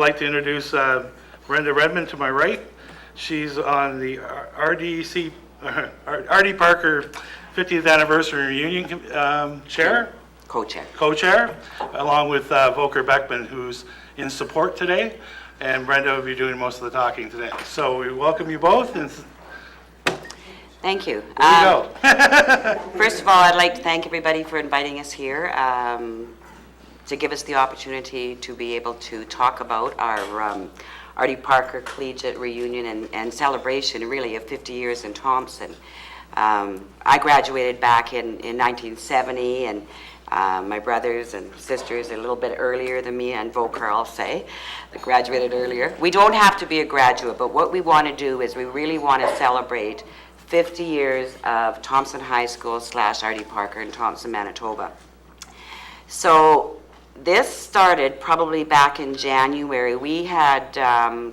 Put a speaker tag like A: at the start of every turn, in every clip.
A: like to introduce Brenda Redmond to my right. She's on the RD Parker 50th Anniversary Reunion Chair. Co-chair, along with Volker Beckman, who's in support today, and Brenda will be doing most of the talking today. So we welcome you both. And
B: thank you.
A: There you go.
B: First of all, I'd like to thank everybody for inviting us here to give us the opportunity to be able to talk about our RD Parker Collegiate Reunion and celebration, really, of 50 years in Thompson. I graduated back in 1970, and my brothers and sisters are a little bit earlier than me, and Volker, I'll say, graduated earlier. We don't have to be a graduate, but what we want to do is we really want to celebrate 50 years of Thompson High School / RD Parker in Thompson, Manitoba. So this started probably back in January. We had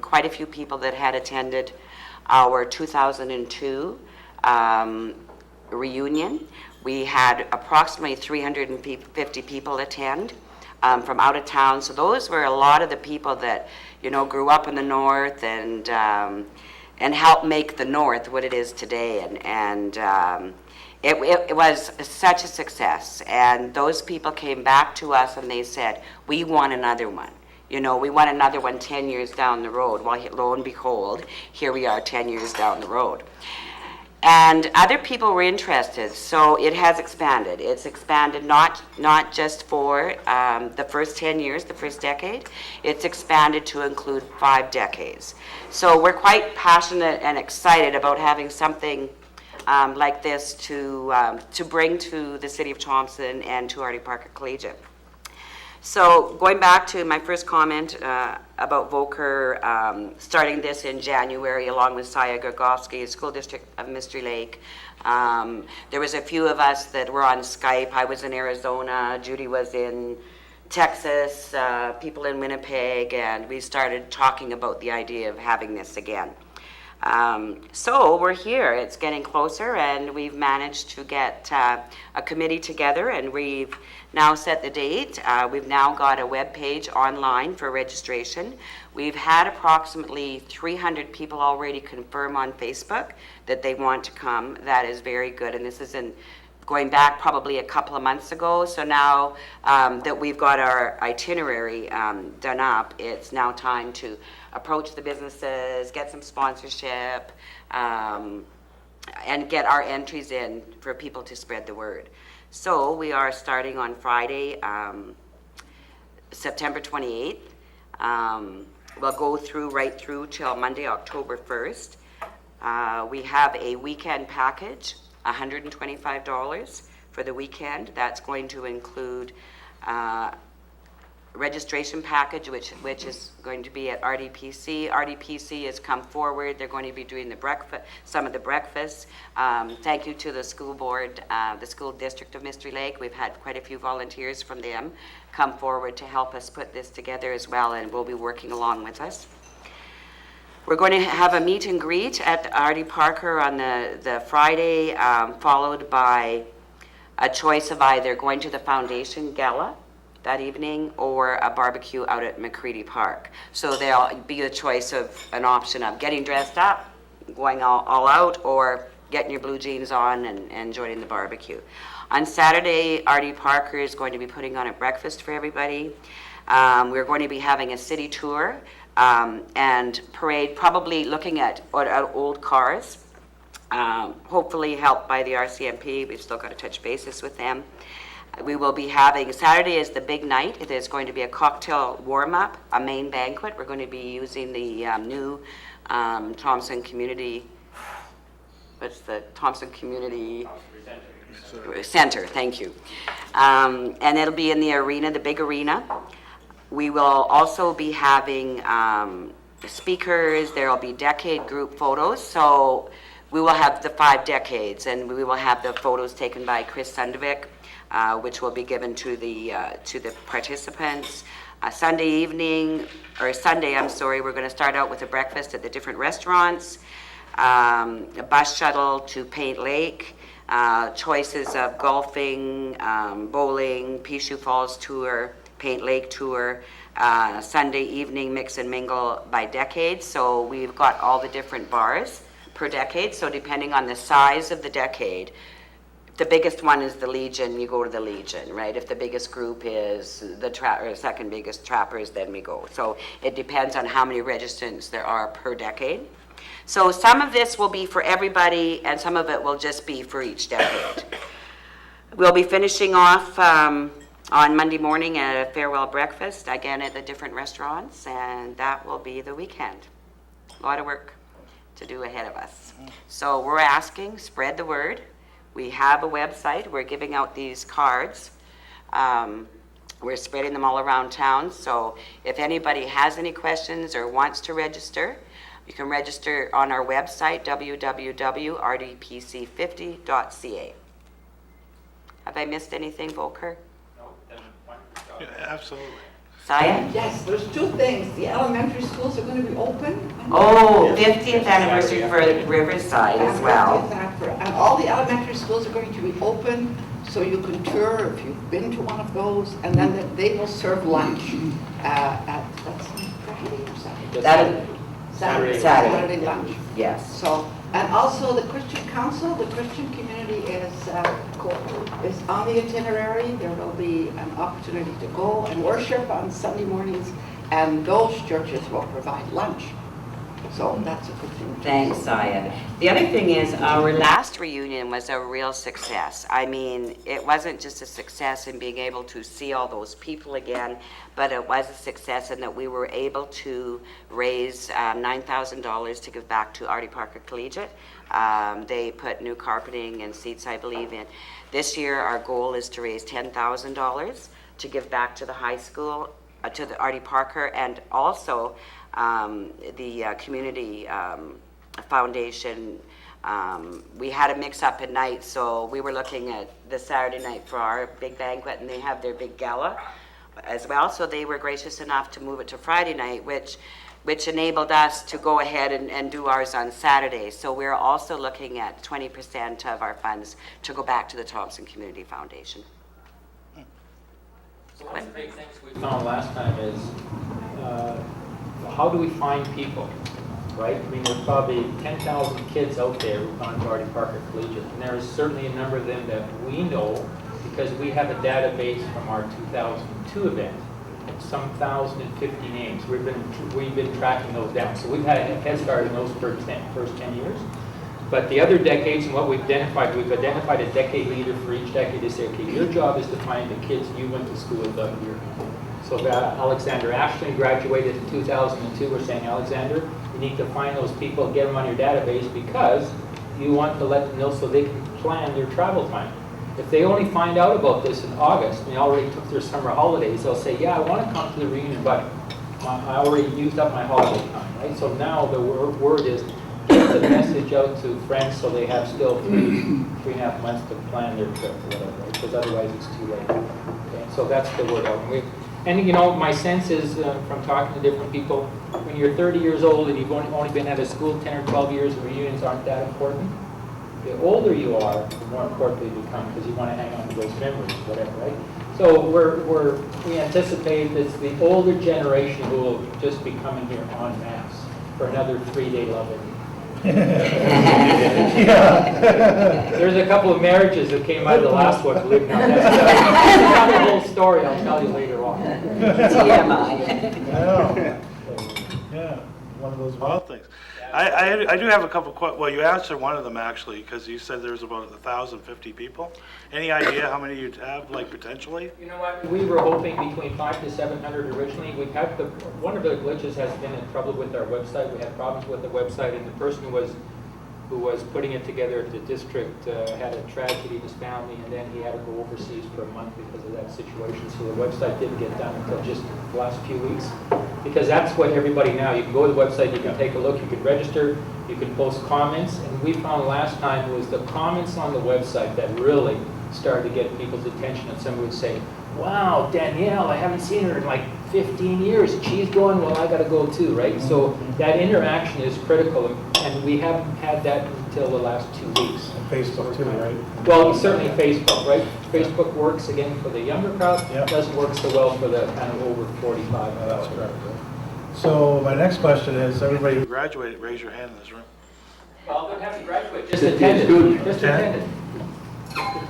B: quite a few people that had attended our 2002 reunion. We had approximately 350 people attend from out of town. So those were a lot of the people that, you know, grew up in the North and helped make the North what it is today. It was such a success. And those people came back to us and they said, we want another one. You know, we want another one 10 years down the road. Well, lo and behold, here we are 10 years down the road. And other people were interested, so it has expanded. It's expanded not just for the first 10 years, the first decade. It's expanded to include 5 decades. So we're quite passionate and excited about having something like this to bring to the City of Thompson and to RD Parker Collegiate. So going back to my first comment about Volker starting this in January along with Saya Gorgofsky, School District of Mystery Lake. There was a few of us that were on Skype. I was in Arizona, Judy was in Texas, people in Winnipeg, and we started talking about the idea of having this again. So we're here, it's getting closer, and we've managed to get a committee together, and we've now set the date. We've now got a web page online for registration. We've had approximately 300 people already confirm on Facebook that they want to come. That is very good, and this is going back probably a couple of months ago. So now that we've got our itinerary done up, it's now time to approach the businesses, get some sponsorship, and get our entries in for people to spread the word. So we are starting on Friday, September 28th. We'll go right through till Monday, October 1st. We have a weekend package, $125 for the weekend. That's going to include registration package, which is going to be at RDPC. RDPC has come forward. They're going to be doing the breakfast, some of the breakfasts. Thank you to the school board, the School District of Mystery Lake. We've had quite a few volunteers from them come forward to help us put this together as well, and will be working along with us. We're going to have a meet and greet at RD Parker on the Friday, followed by a choice of either going to the Foundation Gala that evening or a barbecue out at McCready Park. So there'll be a choice of an option of getting dressed up, going all out, or getting your blue jeans on and joining the barbecue. On Saturday, RD Parker is going to be putting on a breakfast for everybody. We're going to be having a city tour and parade, probably looking at old cars, hopefully helped by the RCMP. We've still got to touch bases with them. We will be having, Saturday is the big night. There's going to be a cocktail warm-up, a main banquet. We're going to be using the new Thompson Community, Thompson Community Center, thank you. And it'll be in the arena, the big arena. We will also be having speakers. There will be decade group photos. So we will have the 5 decades, and we will have the photos taken by Chris Sundevik, which will be given to the participants. Sunday, we're going to start out with a breakfast at the different restaurants, a bus shuttle to Paint Lake, choices of golfing, bowling, Pichu Falls Tour, Paint Lake Tour, Sunday evening mix and mingle by decade. So we've got all the different bars per decade. So depending on the size of the decade, the biggest one is the Legion, you go to the Legion, right? If the biggest group is the second biggest Trappers, then we go. So it depends on how many registrants there are per decade. So some of this will be for everybody, and some of it will just be for each decade. We'll be finishing off on Monday morning at a farewell breakfast, again at the different restaurants, and that will be the weekend. A lot of work to do ahead of us. So we're asking, spread the word. We have a website. We're giving out these cards. We're spreading them all around town. So if anybody has any questions or wants to register, you can register on our website, www.rdpc50.ca. Have I missed anything, Volker?
C: No, that's wonderful.
A: Yeah, absolutely.
B: Saya?
D: Yes, there's two things. The elementary schools are going to be open.
B: Oh, 50th anniversary for Riverside as well.
D: And all the elementary schools are going to be open, so you can tour if you've been to one of those, and then they will serve lunch at, that's Friday or Saturday? Saturday lunch.
B: Yes.
D: So, and also the Christian Council, the Christian community is on the itinerary. There will be an opportunity to go and worship on Sunday mornings, and those churches will provide lunch. So that's a good thing.
B: Thanks, Saya. The other thing is our last reunion was a real success. I mean, it wasn't just a success in being able to see all those people again, but it was a success in that we were able to raise $9,000 to give back to Artie Parker Collegiate. They put new carpeting and seats, I believe, in. This year, our goal is to raise $10,000 to give back to the high school, to the Artie Parker, and also the community foundation. We had a mix-up at night, so we were looking at the Saturday night for our big banquet, and they have their big gala as well, so they were gracious enough to move it to Friday night, which enabled us to go ahead and do ours on Saturday. So we're also looking at 20% of our funds to go back to the Thompson Community Foundation.
C: So one of the big things we found last time is how do we find people, right? I mean, there's probably 10,000 kids out there who've gone to Artie Parker Collegiate, and there is certainly a number of them that we know because we have a database from our 2002 event, some 1,050 names. We've been tracking those down. So we've had a head start in those first 10 years. But the other decades and what we've identified a decade leader for each decade to say, okay, your job is to find the kids you went to school with that year. So Alexander Ashton graduated in 2002. We're saying, Alexander, you need to find those people and get them on your database because you want to let them know so they can plan their travel time. If they only find out about this in August and they already took their summer holidays, they'll say, yeah, I want to come to the reunion, but I already used up my holiday time, right? So now the word is get the message out to friends so they have still 3.5 months to plan their trip or whatever, right? Because otherwise it's too late. Okay? So that's the word out. And you know, my sense is from talking to different people, when you're 30 years old and you've only been at a school 10 or 12 years, reunions aren't that important. The older you are, the more important they become because you want to hang on to those memories, whatever, right? So we anticipate it's the older generation who will just be coming here en masse for another 3-day loving. There's a couple of marriages that came out of the last one, believe it or not. That's not the whole story. I'll tell you later on.
B: TMI.
A: Yeah, one of those wild things. I do have a couple well, you answered one of them actually, because you said there's about 1,050 people. Any idea how many you'd have, like, potentially?
C: You know what? We were hoping between 500 to 700 originally. We've had one of the glitches has been in trouble with our website. We had problems with the website, and the person who was putting it together at the district had a tragedy in his family, and then he had to go overseas for a month because of that situation. So the website didn't get done until just the last few weeks. Because that's what everybody now, you can go to the website, you can take a look, you can register, you can post comments, and we found last time it was the comments on the website that really started to get people's attention, and someone would say, wow, Danielle, I haven't seen her in like 15 years, she's going, well, I gotta go too, right? So that interaction is critical, and we haven't had that until the last 2 weeks.
E: Facebook too, right?
C: Well, certainly Facebook, right? Facebook works again for the younger crowd,
E: Yep.
C: doesn't work so well for the kind of over 45.
E: That's correct. So my next question is, everybody,
A: If you graduated, raise your hand in this room.
C: Well, don't have to graduate, just attended. Just attended.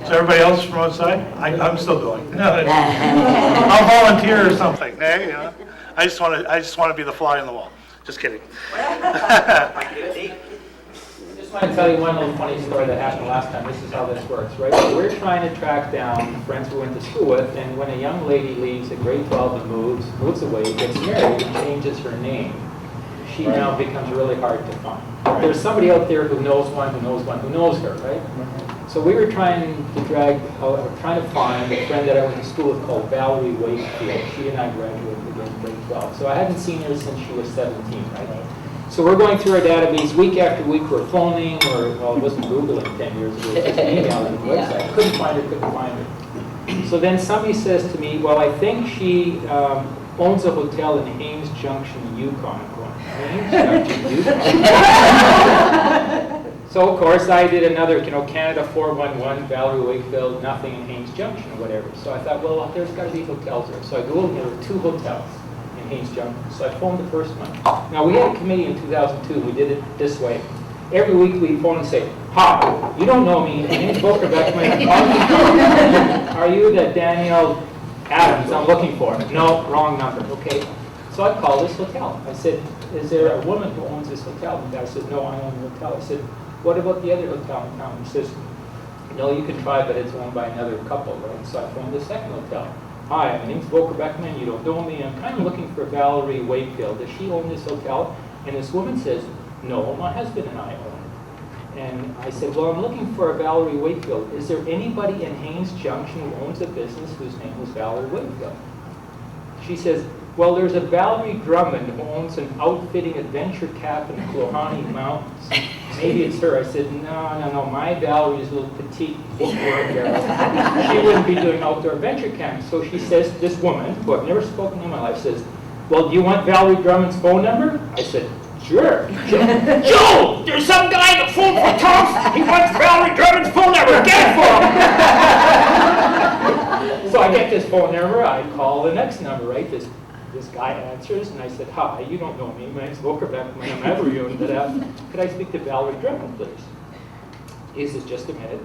A: So everybody else from outside? I'm still going. I'll volunteer or something, eh, you know? I just want to be the fly on the wall. Just kidding.
C: Just want to tell you one little funny story that happened last time. This is how this works, right? So we're trying to track down friends we went to school with, and when a young lady leaves at grade 12 and moves away, gets married, and changes her name, she now becomes really hard to find. There's somebody out there who knows one, who knows her, right? So we were trying to find a friend that I went to school with called Valerie Wakefield. She and I graduated together in grade 12. So I hadn't seen her since she was 17, right? So we're going through our database week after week. We're phoning, well, it wasn't Googling 10 years ago, it was just emailing the website. Couldn't find her. So then somebody says to me, well, I think she owns a hotel in Haines Junction, Yukon. I'm going, Haines Junction, Yukon? So, of course, I did another, Canada 411, Valerie Wakefield, nothing in Haines Junction or whatever. So I thought, well, there's got to be hotels there. So I Googled, there were 2 hotels in Haines Junction. So I phoned the first one. Now, we had a committee in 2002. We did it this way. Every week we'd phone and say, hi, you don't know me. My name's Volker Beckman. Are you the Danielle Adams I'm looking for? No, wrong number. Okay. So I called this hotel. I said, is there a woman who owns this hotel? And the guy said, no, I own the hotel. I said, what about the other hotel in town? He says, no, you can try, but it's owned by another couple, right? So I phoned the second hotel. Hi, my name's Volker Beckman. You don't know me. I'm kind of looking for Valerie Wakefield. Does she own this hotel? And this woman says, no, my husband and I own it. And I said, well, I'm looking for a Valerie Wakefield. Is there anybody in Haines Junction who owns a business whose name was Valerie Wakefield? She says, well, there's a Valerie Drummond who owns an outfitting adventure camp in the Clohane Mountains. Maybe it's her. I said, no, my Valerie is a little petite bookworm girl. She wouldn't be doing outdoor adventure camps. So she says, this woman, who I've never spoken to in my life, says, well, do you want Valerie Drummond's phone number? I said, sure. Joe, there's some guy that phoned for Thompson. He wants Valerie Drummond's phone number. Get it for him. So I get this phone number. I call the next number, right? This guy answers, and I said, hi, you don't know me. My name's Volker Beckman. I'm Everyone. Could I speak to Valerie Drummond, please? He says, just a minute.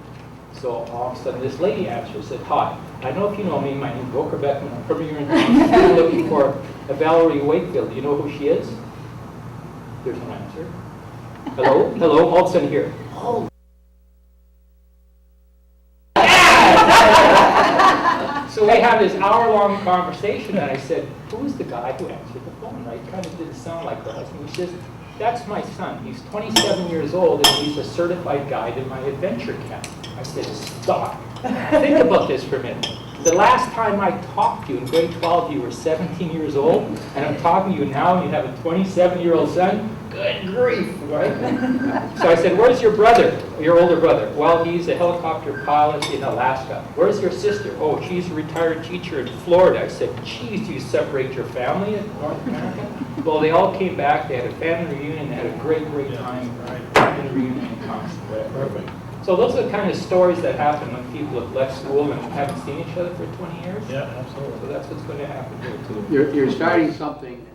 C: So all of a sudden, this lady answers, said, hi, I know if you know me. My name's Volker Beckman. I'm from here in town. I'm looking for a Valerie Wakefield. Do you know who she is? There's no answer. Hello? Hello? All of a sudden here. Oh. So we had this hour-long conversation, and I said, who's the guy who answered the phone? I kind of didn't sound like that. And he says, that's my son. He's 27 years old, and he's a certified guide in my adventure camp. I said, stop. Think about this for a minute. The last time I talked to you in grade 12, you were 17 years old, and I'm talking to you now, and you have a 27-year-old son? Good grief, right? So I said, where's your brother, your older brother? Well, he's a helicopter pilot in Alaska. Where's your sister? Oh, she's a retired teacher in Florida. I said, geez, do you separate your family in North America? Well, they all came back. They had a family reunion. They had a great, great time in the reunion in Thompson.
E: perfect.
C: So those are the kind of stories that happen when people have left school and haven't seen each other for 20 years.
E: Yeah, absolutely.
C: So that's what's going to happen here, too.
F: You're starting something